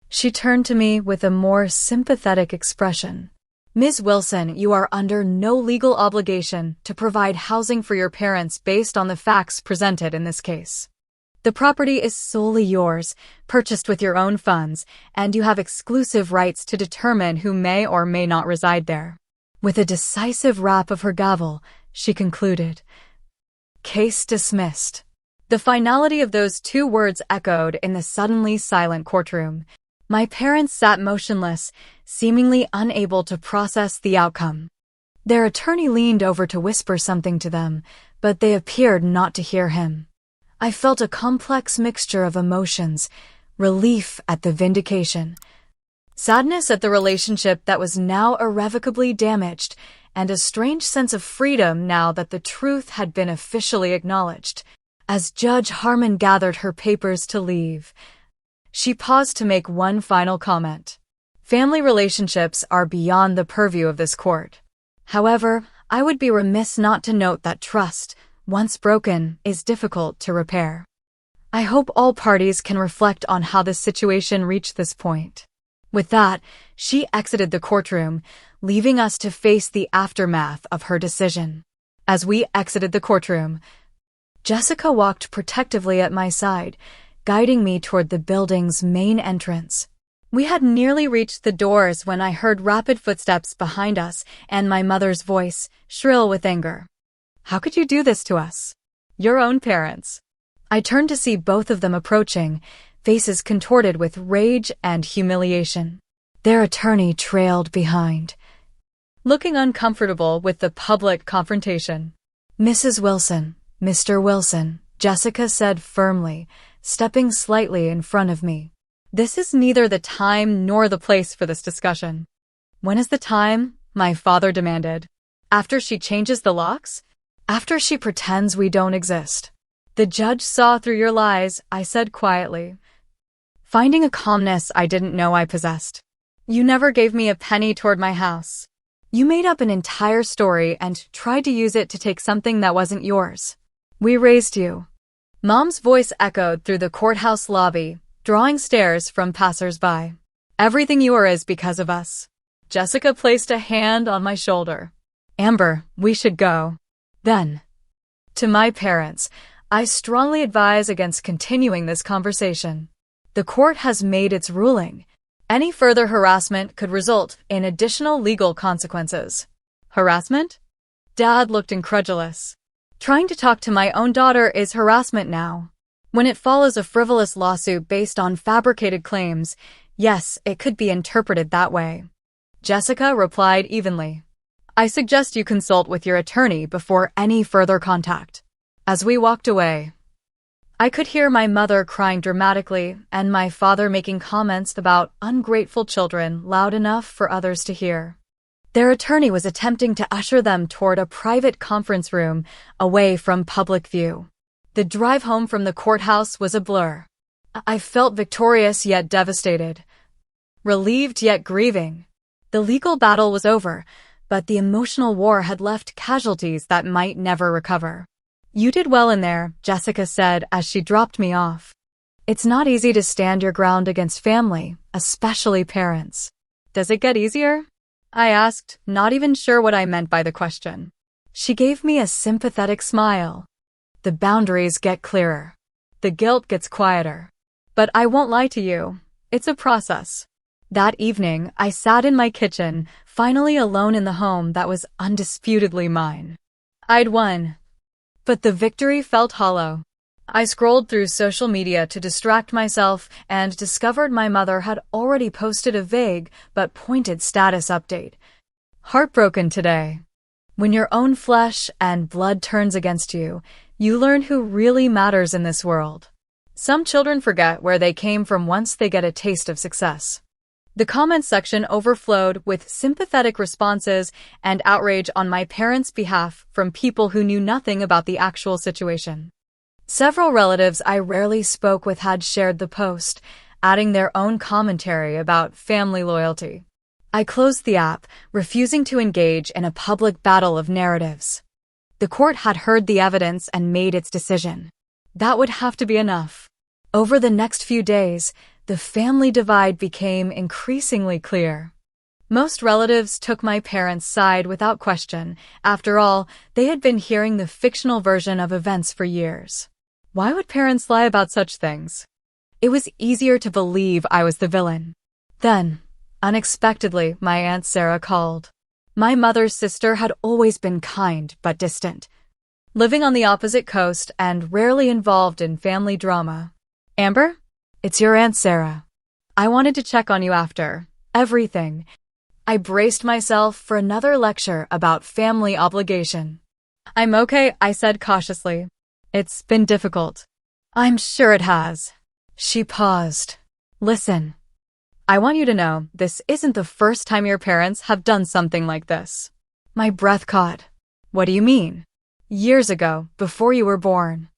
She turned to me with a more sympathetic expression. Ms. Wilson, you are under no legal obligation to provide housing for your parents based on the facts presented in this case. The property is solely yours, purchased with your own funds, and you have exclusive rights to determine who may or may not reside there. With a decisive rap of her gavel, she concluded, Case dismissed. The finality of those two words echoed in the suddenly silent courtroom. My parents sat motionless, seemingly unable to process the outcome. Their attorney leaned over to whisper something to them, but they appeared not to hear him. I felt a complex mixture of emotions, relief at the vindication, sadness at the relationship that was now irrevocably damaged, and a strange sense of freedom now that the truth had been officially acknowledged. As Judge Harmon gathered her papers to leave, she paused to make one final comment. Family relationships are beyond the purview of this court. However, I would be remiss not to note that trust, once broken, is difficult to repair. I hope all parties can reflect on how this situation reached this point. With that, she exited the courtroom, leaving us to face the aftermath of her decision. As we exited the courtroom, Jessica walked protectively at my side, guiding me toward the building's main entrance. We had nearly reached the doors when I heard rapid footsteps behind us and my mother's voice, shrill with anger. "How could you do this to us? Your own parents." I turned to see both of them approaching, faces contorted with rage and humiliation. Their attorney trailed behind, looking uncomfortable with the public confrontation. "Mrs. Wilson, Mr. Wilson," Jessica said firmly, stepping slightly in front of me. "This is neither the time nor the place for this discussion." "When is the time?" my father demanded. "After she changes the locks? After she pretends we don't exist?" "The judge saw through your lies," I said quietly, finding a calmness I didn't know I possessed. "You never gave me a penny toward my house. You made up an entire story and tried to use it to take something that wasn't yours. We raised you." Mom's voice echoed through the courthouse lobby, drawing stares from passers-by. "Everything you are is because of us." Jessica placed a hand on my shoulder. "Amber, we should go." Then, to my parents, I strongly advise against continuing this conversation. The court has made its ruling. Any further harassment could result in additional legal consequences. Harassment? Dad looked incredulous. Trying to talk to my own daughter is harassment now. When it follows a frivolous lawsuit based on fabricated claims, yes, it could be interpreted that way. Jessica replied evenly. "I suggest you consult with your attorney before any further contact." As we walked away, I could hear my mother crying dramatically and my father making comments about ungrateful children loud enough for others to hear. Their attorney was attempting to usher them toward a private conference room away from public view. The drive home from the courthouse was a blur. I felt victorious yet devastated, relieved yet grieving. The legal battle was over, but the emotional war had left casualties that might never recover. "You did well in there," Jessica said as she dropped me off. "It's not easy to stand your ground against family, especially parents." "Does it get easier?" I asked, not even sure what I meant by the question. She gave me a sympathetic smile. "The boundaries get clearer. The guilt gets quieter. But I won't lie to you. It's a process." That evening, I sat in my kitchen, finally alone in the home that was undisputedly mine. I'd won. But the victory felt hollow. I scrolled through social media to distract myself and discovered my mother had already posted a vague but pointed status update. "Heartbroken today." When your own flesh and blood turns against you, you learn who really matters in this world. Some children forget where they came from once they get a taste of success. The comments section overflowed with sympathetic responses and outrage on my parents' behalf from people who knew nothing about the actual situation. Several relatives I rarely spoke with had shared the post, adding their own commentary about family loyalty. I closed the app, refusing to engage in a public battle of narratives. The court had heard the evidence and made its decision. That would have to be enough. Over the next few days, the family divide became increasingly clear. Most relatives took my parents' side without question. After all, they had been hearing the fictional version of events for years. Why would parents lie about such things? It was easier to believe I was the villain. Then, unexpectedly, my Aunt Sarah called. My mother's sister had always been kind but distant, living on the opposite coast and rarely involved in family drama. "Amber? It's your Aunt Sarah. I wanted to check on you after everything." I braced myself for another lecture about family obligation. "I'm okay," I said cautiously. "It's been difficult." "I'm sure it has." She paused, Listen, I want you to know this isn't the first time your parents have done something like this. My breath caught. What do you mean? Years ago, before you were born,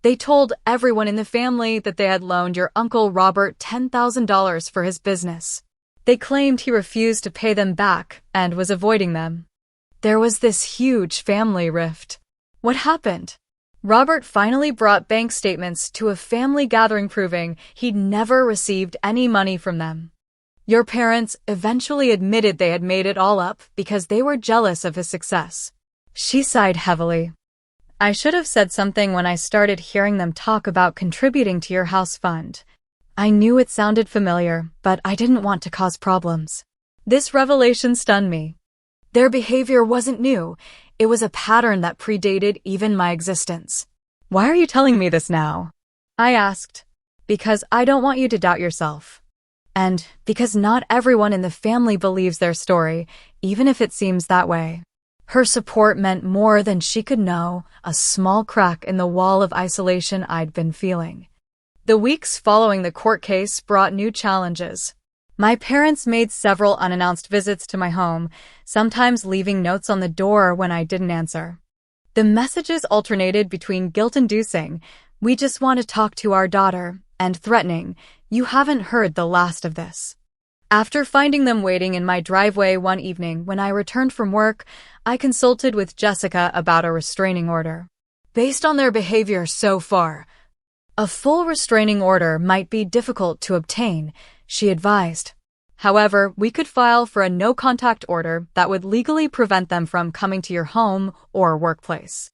they told everyone in the family that they had loaned your Uncle Robert $10,000 for his business. They claimed he refused to pay them back and was avoiding them. There was this huge family rift. What happened? Robert finally brought bank statements to a family gathering proving he'd never received any money from them. Your parents eventually admitted they had made it all up because they were jealous of his success. She sighed heavily. I should have said something when I started hearing them talk about contributing to your house fund. I knew it sounded familiar, but I didn't want to cause problems. This revelation stunned me. Their behavior wasn't new. It was a pattern that predated even my existence. Why are you telling me this now? I asked. Because I don't want you to doubt yourself. And because not everyone in the family believes their story, even if it seems that way. Her support meant more than she could know, a small crack in the wall of isolation I'd been feeling. The weeks following the court case brought new challenges. My parents made several unannounced visits to my home, sometimes leaving notes on the door when I didn't answer. The messages alternated between guilt-inducing, "We just want to talk to our daughter," and threatening, "You haven't heard the last of this." After finding them waiting in my driveway one evening when I returned from work, I consulted with Jessica about a restraining order. Based on their behavior so far, a full restraining order might be difficult to obtain, she advised. However, we could file for a no-contact order that would legally prevent them from coming to your home or workplace.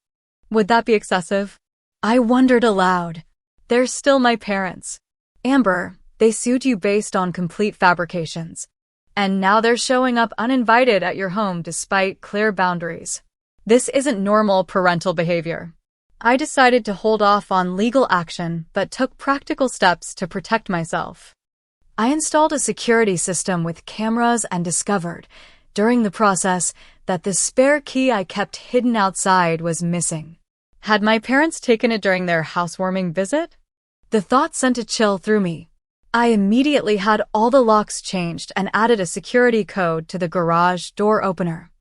Would that be excessive? I wondered aloud. They're still my parents. Amber, they sued you based on complete fabrications. And now they're showing up uninvited at your home despite clear boundaries. This isn't normal parental behavior. I decided to hold off on legal action but took practical steps to protect myself. I installed a security system with cameras and discovered, during the process, that the spare key I kept hidden outside was missing. Had my parents taken it during their housewarming visit? The thought sent a chill through me. I immediately had all the locks changed and added a security code to the garage door opener.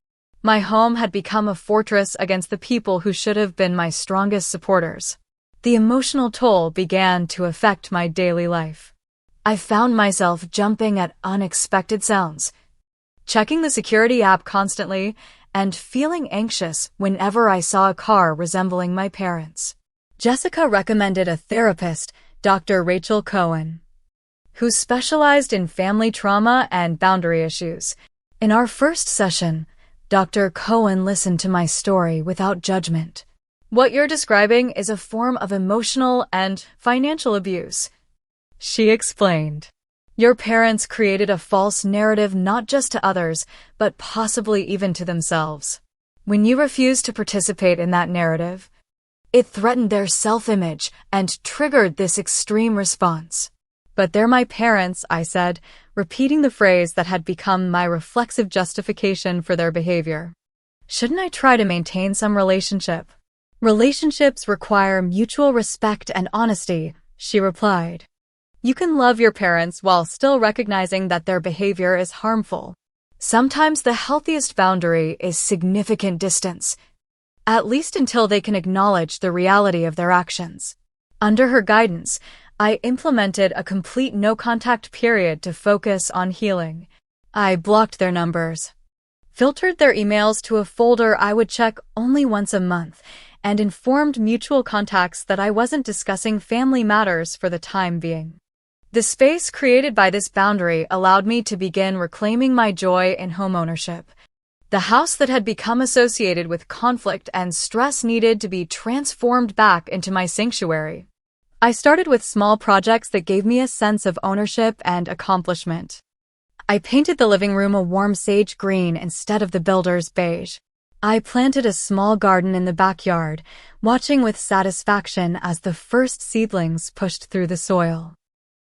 My home had become a fortress against the people who should have been my strongest supporters. The emotional toll began to affect my daily life. I found myself jumping at unexpected sounds, checking the security app constantly, and feeling anxious whenever I saw a car resembling my parents. Jessica recommended a therapist, Dr. Rachel Cohen, who specialized in family trauma and boundary issues. In our first session, Dr. Cohen listened to my story without judgment. What you're describing is a form of emotional and financial abuse, she explained. Your parents created a false narrative not just to others, but possibly even to themselves. When you refused to participate in that narrative, it threatened their self-image and triggered this extreme response. But they're my parents, I said, repeating the phrase that had become my reflexive justification for their behavior. Shouldn't I try to maintain some relationship? Relationships require mutual respect and honesty, she replied. You can love your parents while still recognizing that their behavior is harmful. Sometimes the healthiest boundary is significant distance, at least until they can acknowledge the reality of their actions. Under her guidance, I implemented a complete no-contact period to focus on healing. I blocked their numbers, filtered their emails to a folder I would check only once a month, and informed mutual contacts that I wasn't discussing family matters for the time being. The space created by this boundary allowed me to begin reclaiming my joy in homeownership. The house that had become associated with conflict and stress needed to be transformed back into my sanctuary. I started with small projects that gave me a sense of ownership and accomplishment. I painted the living room a warm sage green instead of the builder's beige. I planted a small garden in the backyard, watching with satisfaction as the first seedlings pushed through the soil.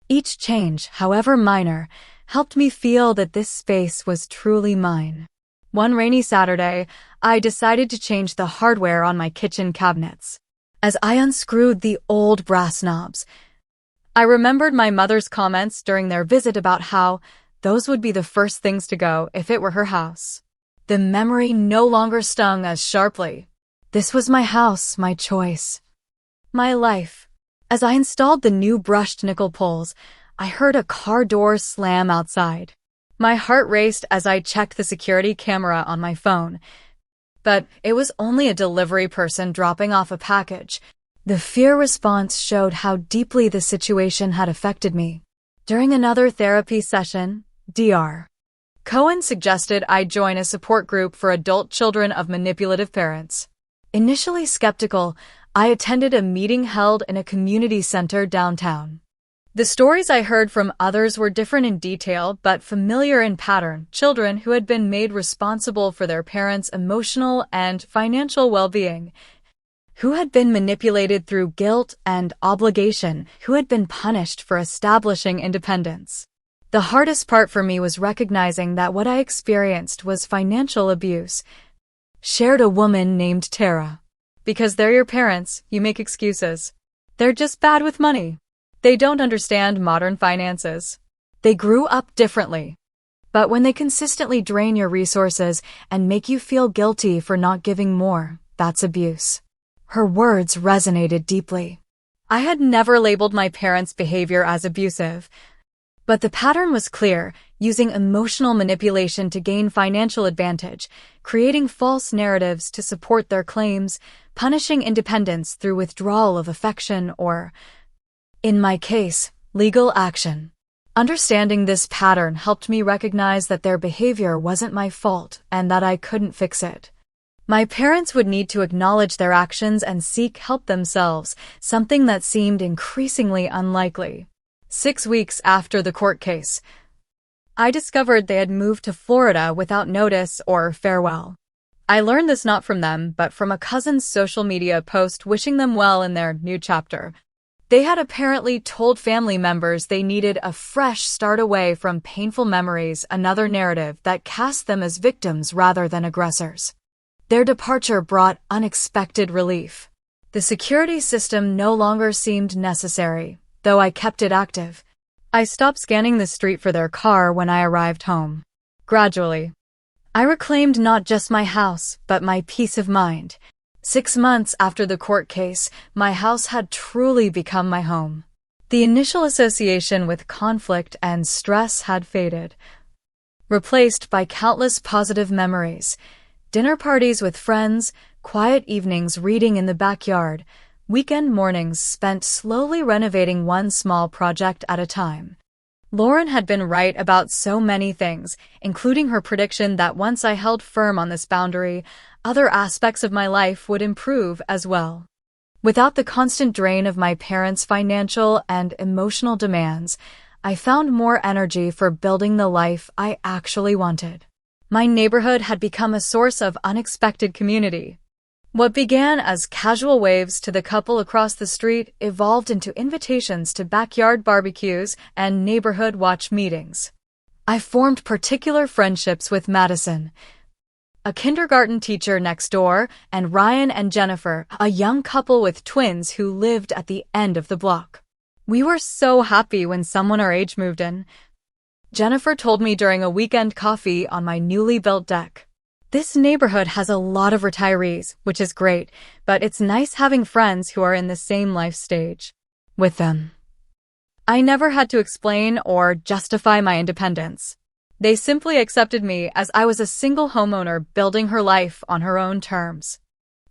Each change, however minor, helped me feel that this space was truly mine. One rainy Saturday, I decided to change the hardware on my kitchen cabinets. As I unscrewed the old brass knobs, I remembered my mother's comments during their visit about how those would be the first things to go if it were her house. The memory no longer stung as sharply. This was my house, my choice, my life. As I installed the new brushed nickel poles, I heard a car door slam outside. My heart raced as I checked the security camera on my phone. But it was only a delivery person dropping off a package. The fear response showed how deeply the situation had affected me. During another therapy session, Dr. Cohen suggested I join a support group for adult children of manipulative parents. Initially skeptical, I attended a meeting held in a community center downtown. The stories I heard from others were different in detail but familiar in pattern. Children who had been made responsible for their parents' emotional and financial well-being, who had been manipulated through guilt and obligation, who had been punished for establishing independence. The hardest part for me was recognizing that what I experienced was financial abuse. Shared a woman named Tara. Because they're your parents, you make excuses. They're just bad with money. They don't understand modern finances. They grew up differently. But when they consistently drain your resources and make you feel guilty for not giving more, that's abuse. Her words resonated deeply. I had never labeled my parents' behavior as abusive. But the pattern was clear, using emotional manipulation to gain financial advantage, creating false narratives to support their claims, punishing independence through withdrawal of affection or, in my case, legal action. Understanding this pattern helped me recognize that their behavior wasn't my fault and that I couldn't fix it. My parents would need to acknowledge their actions and seek help themselves, something that seemed increasingly unlikely. 6 weeks after the court case, I discovered they had moved to Florida without notice or farewell. I learned this not from them, but from a cousin's social media post wishing them well in their new chapter. They had apparently told family members they needed a fresh start away from painful memories, another narrative that cast them as victims rather than aggressors. Their departure brought unexpected relief. The security system no longer seemed necessary, though I kept it active. I stopped scanning the street for their car when I arrived home. Gradually, I reclaimed not just my house, but my peace of mind. 6 months after the court case, my house had truly become my home. The initial association with conflict and stress had faded, replaced by countless positive memories. Dinner parties with friends, quiet evenings reading in the backyard, weekend mornings spent slowly renovating one small project at a time. Lauren had been right about so many things, including her prediction that once I held firm on this boundary, other aspects of my life would improve as well. Without the constant drain of my parents' financial and emotional demands, I found more energy for building the life I actually wanted. My neighborhood had become a source of unexpected community. What began as casual waves to the couple across the street evolved into invitations to backyard barbecues and neighborhood watch meetings. I formed particular friendships with Madison, a kindergarten teacher next door, and Ryan and Jennifer, a young couple with twins who lived at the end of the block. We were so happy when someone our age moved in. Jennifer told me during a weekend coffee on my newly built deck. This neighborhood has a lot of retirees, which is great, but it's nice having friends who are in the same life stage with them. I never had to explain or justify my independence. They simply accepted me as I was a single homeowner building her life on her own terms.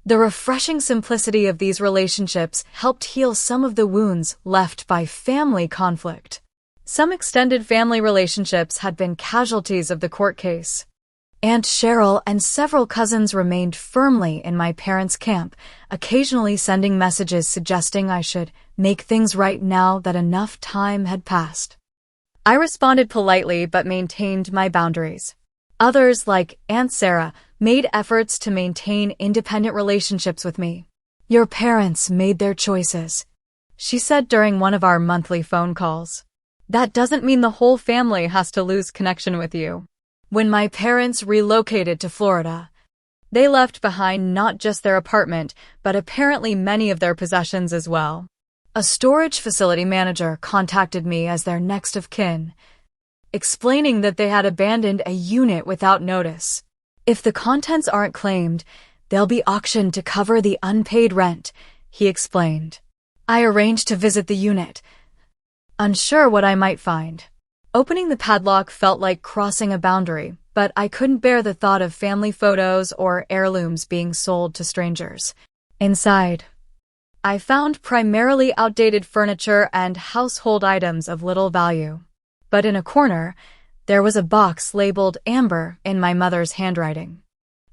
The refreshing simplicity of these relationships helped heal some of the wounds left by family conflict. Some extended family relationships had been casualties of the court case. Aunt Cheryl and several cousins remained firmly in my parents' camp, occasionally sending messages suggesting I should make things right now that enough time had passed. I responded politely but maintained my boundaries. Others, like Aunt Sarah, made efforts to maintain independent relationships with me. "Your parents made their choices," she said during one of our monthly phone calls. "That doesn't mean the whole family has to lose connection with you." When my parents relocated to Florida, they left behind not just their apartment, but apparently many of their possessions as well. A storage facility manager contacted me as their next of kin, explaining that they had abandoned a unit without notice. If the contents aren't claimed, they'll be auctioned to cover the unpaid rent, he explained. I arranged to visit the unit, unsure what I might find. Opening the padlock felt like crossing a boundary, but I couldn't bear the thought of family photos or heirlooms being sold to strangers. Inside, I found primarily outdated furniture and household items of little value. But in a corner, there was a box labeled Amber in my mother's handwriting.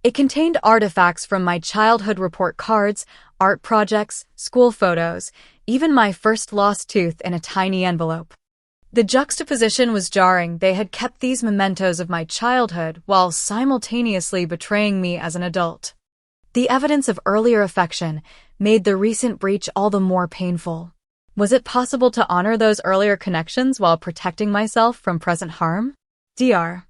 It contained artifacts from my childhood report cards, art projects, school photos, even my first lost tooth in a tiny envelope. The juxtaposition was jarring. They had kept these mementos of my childhood while simultaneously betraying me as an adult. The evidence of earlier affection made the recent breach all the more painful. Was it possible to honor those earlier connections while protecting myself from present harm? Dr.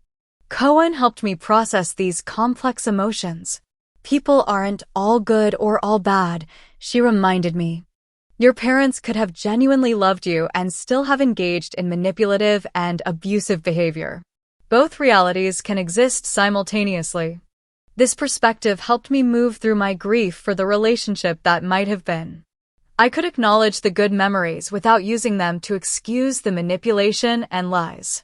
Cohen helped me process these complex emotions. People aren't all good or all bad, she reminded me. Your parents could have genuinely loved you and still have engaged in manipulative and abusive behavior. Both realities can exist simultaneously. This perspective helped me move through my grief for the relationship that might have been. I could acknowledge the good memories without using them to excuse the manipulation and lies.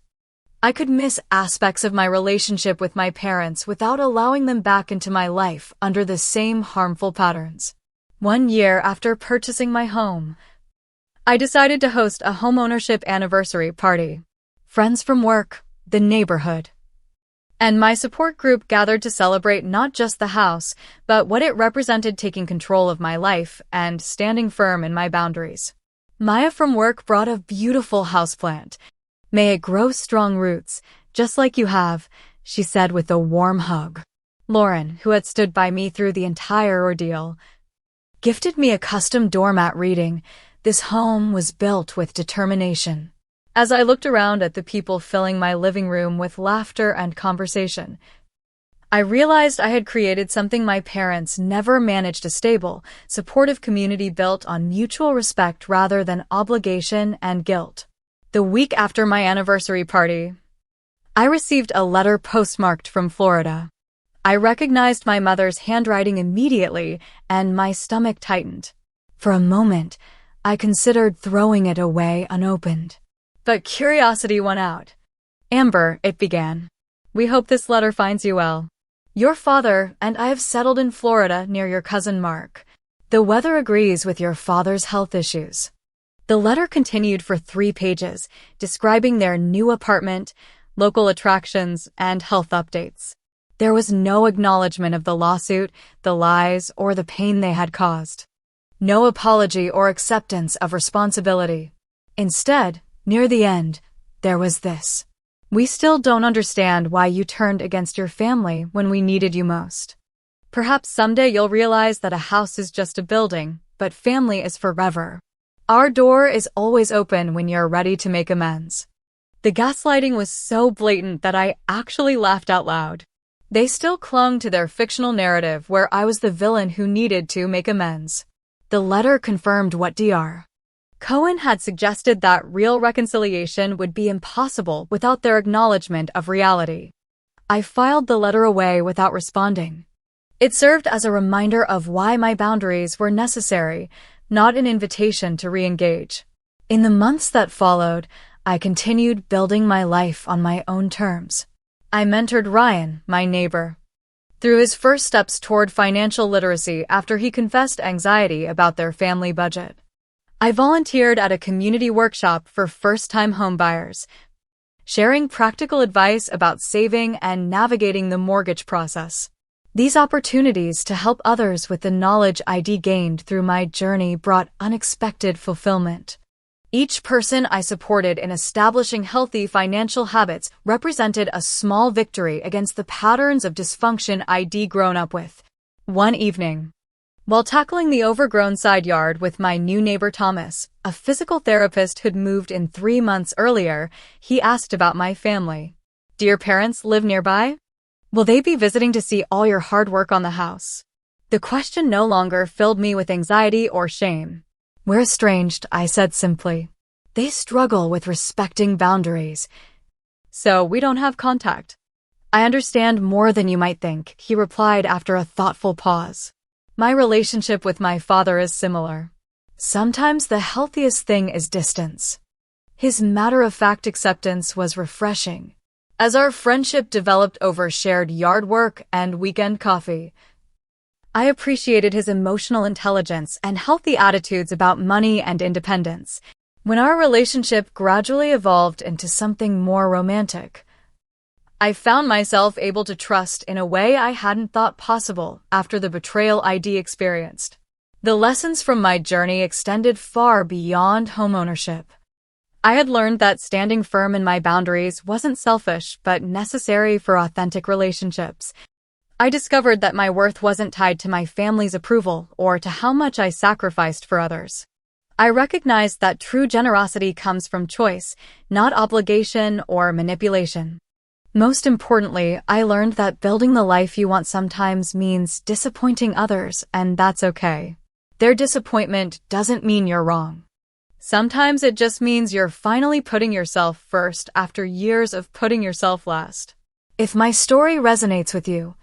I could miss aspects of my relationship with my parents without allowing them back into my life under the same harmful patterns. 1 year after purchasing my home, I decided to host a homeownership anniversary party. Friends from work, the neighborhood, and my support group gathered to celebrate not just the house, but what it represented, taking control of my life and standing firm in my boundaries. Maya from work brought a beautiful houseplant. May it grow strong roots, just like you have, she said with a warm hug. Lauren, who had stood by me through the entire ordeal, gifted me a custom doormat reading, "This home was built with determination." As I looked around at the people filling my living room with laughter and conversation, I realized I had created something my parents never managed: a stable, supportive community built on mutual respect rather than obligation and guilt. The week after my anniversary party, I received a letter postmarked from Florida. I recognized my mother's handwriting immediately, and my stomach tightened. For a moment, I considered throwing it away unopened. But curiosity won out. "Amber," it began, "we hope this letter finds you well. Your father and I have settled in Florida near your cousin Mark. The weather agrees with your father's health issues." The letter continued for 3 pages, describing their new apartment, local attractions, and health updates. There was no acknowledgement of the lawsuit, the lies, or the pain they had caused. No apology or acceptance of responsibility. Instead, near the end, there was this: "We still don't understand why you turned against your family when we needed you most. Perhaps someday you'll realize that a house is just a building, but family is forever. Our door is always open when you're ready to make amends." The gaslighting was so blatant that I actually laughed out loud. They still clung to their fictional narrative where I was the villain who needed to make amends. The letter confirmed what Dr. Cohen had suggested, that real reconciliation would be impossible without their acknowledgement of reality. I filed the letter away without responding. It served as a reminder of why my boundaries were necessary, not an invitation to re-engage. In the months that followed, I continued building my life on my own terms. I mentored Ryan, my neighbor, through his first steps toward financial literacy after he confessed anxiety about their family budget. I volunteered at a community workshop for first-time homebuyers, sharing practical advice about saving and navigating the mortgage process. These opportunities to help others with the knowledge I'd gained through my journey brought unexpected fulfillment. Each person I supported in establishing healthy financial habits represented a small victory against the patterns of dysfunction I'd grown up with. One evening, while tackling the overgrown side yard with my new neighbor Thomas, a physical therapist who'd moved in 3 months earlier, he asked about my family. "Do your parents live nearby? Will they be visiting to see all your hard work on the house?" The question no longer filled me with anxiety or shame. We're estranged, I said simply. They struggle with respecting boundaries. So we don't have contact. I understand more than you might think, he replied after a thoughtful pause. My relationship with my father is similar. Sometimes the healthiest thing is distance. His matter-of-fact acceptance was refreshing. As our friendship developed over shared yard work and weekend coffee, I appreciated his emotional intelligence and healthy attitudes about money and independence. When our relationship gradually evolved into something more romantic, I found myself able to trust in a way I hadn't thought possible after the betrayal I'd experienced. The lessons from my journey extended far beyond homeownership. I had learned that standing firm in my boundaries wasn't selfish, but necessary for authentic relationships. I discovered that my worth wasn't tied to my family's approval or to how much I sacrificed for others. I recognized that true generosity comes from choice, not obligation or manipulation. Most importantly, I learned that building the life you want sometimes means disappointing others, and that's okay. Their disappointment doesn't mean you're wrong. Sometimes it just means you're finally putting yourself first after years of putting yourself last. If my story resonates with you,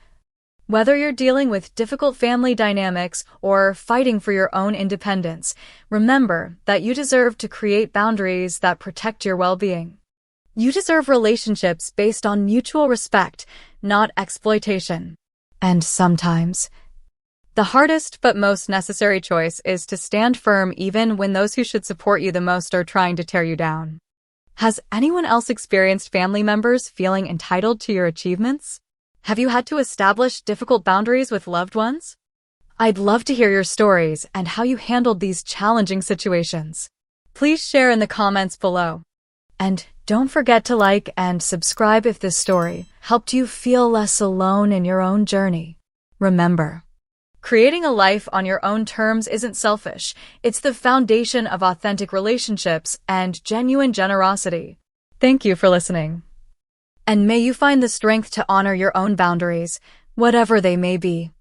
whether you're dealing with difficult family dynamics or fighting for your own independence, remember that you deserve to create boundaries that protect your well-being. You deserve relationships based on mutual respect, not exploitation. And sometimes, the hardest but most necessary choice is to stand firm even when those who should support you the most are trying to tear you down. Has anyone else experienced family members feeling entitled to your achievements? Have you had to establish difficult boundaries with loved ones? I'd love to hear your stories and how you handled these challenging situations. Please share in the comments below. And don't forget to like and subscribe if this story helped you feel less alone in your own journey. Remember, creating a life on your own terms isn't selfish. It's the foundation of authentic relationships and genuine generosity. Thank you for listening. And may you find the strength to honor your own boundaries, whatever they may be.